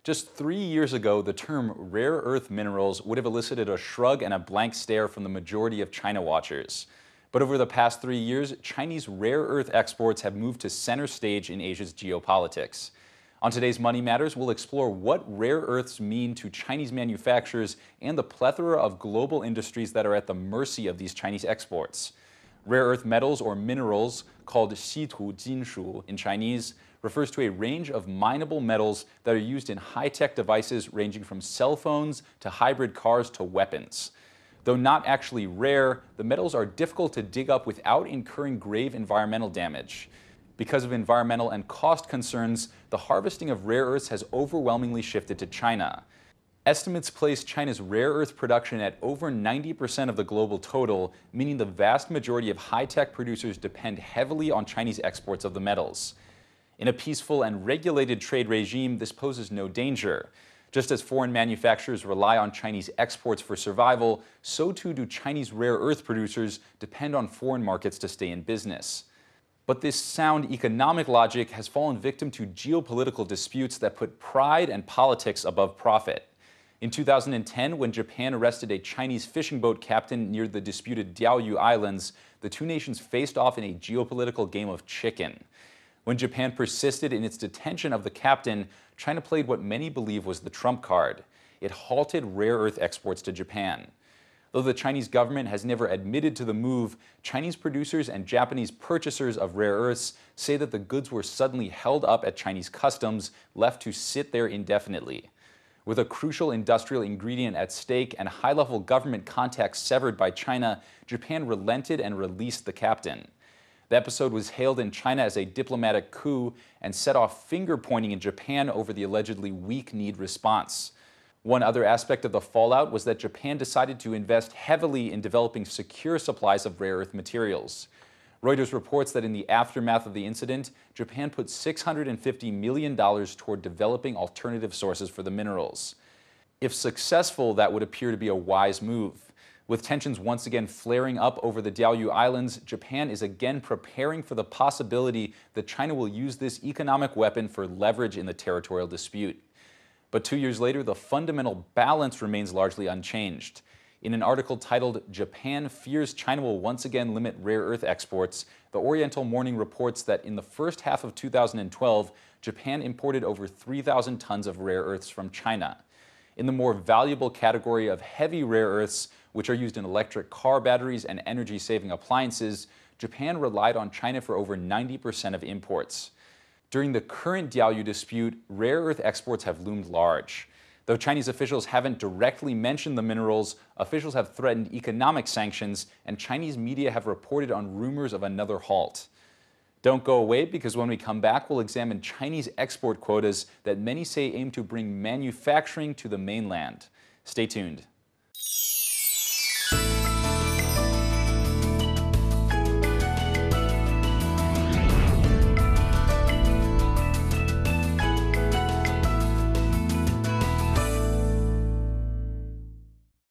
Just 3 years ago, the term rare earth minerals would have elicited a shrug and a blank stare from the majority of China watchers. But over the past 3 years, Chinese rare earth exports have moved to center stage in Asia's geopolitics. On today's Money Matters, we'll explore what rare earths mean to Chinese manufacturers and the plethora of global industries that are at the mercy of these Chinese exports. Rare earth metals or minerals, called xitu jinshu in Chinese, refers to a range of mineable metals that are used in high-tech devices ranging from cell phones to hybrid cars to weapons. Though not actually rare, the metals are difficult to dig up without incurring grave environmental damage. Because of environmental and cost concerns, the harvesting of rare earths has overwhelmingly shifted to China. Estimates place China's rare earth production at over 90% of the global total, meaning the vast majority of high-tech producers depend heavily on Chinese exports of the metals. In a peaceful and regulated trade regime, this poses no danger. Just as foreign manufacturers rely on Chinese exports for survival, so too do Chinese rare earth producers depend on foreign markets to stay in business. But this sound economic logic has fallen victim to geopolitical disputes that put pride and politics above profit. In 2010, when Japan arrested a Chinese fishing boat captain near the disputed Diaoyu Islands, the two nations faced off in a geopolitical game of chicken. When Japan persisted in its detention of the captain, China played what many believe was the trump card. It halted rare earth exports to Japan. Though the Chinese government has never admitted to the move, Chinese producers and Japanese purchasers of rare earths say that the goods were suddenly held up at Chinese customs, left to sit there indefinitely. With a crucial industrial ingredient at stake and high-level government contacts severed by China, Japan relented and released the captain. The episode was hailed in China as a diplomatic coup and set off finger-pointing in Japan over the allegedly weak-kneed response. One other aspect of the fallout was that Japan decided to invest heavily in developing secure supplies of rare earth materials. Reuters reports that in the aftermath of the incident, Japan put $650 million toward developing alternative sources for the minerals. If successful, that would appear to be a wise move. With tensions once again flaring up over the Diaoyu Islands, Japan is again preparing for the possibility that China will use this economic weapon for leverage in the territorial dispute. But 2 years later, the fundamental balance remains largely unchanged. In an article titled, "Japan Fears China Will Once Again Limit Rare Earth Exports," the Oriental Morning reports that in the first half of 2012, Japan imported over 3,000 tons of rare earths from China. In the more valuable category of heavy rare earths, which are used in electric car batteries and energy-saving appliances, Japan relied on China for over 90% of imports. During the current Diaoyu dispute, rare earth exports have loomed large. Though Chinese officials haven't directly mentioned the minerals, officials have threatened economic sanctions, and Chinese media have reported on rumors of another halt. Don't go away, because when we come back, we'll examine Chinese export quotas that many say aim to bring manufacturing to the mainland. Stay tuned.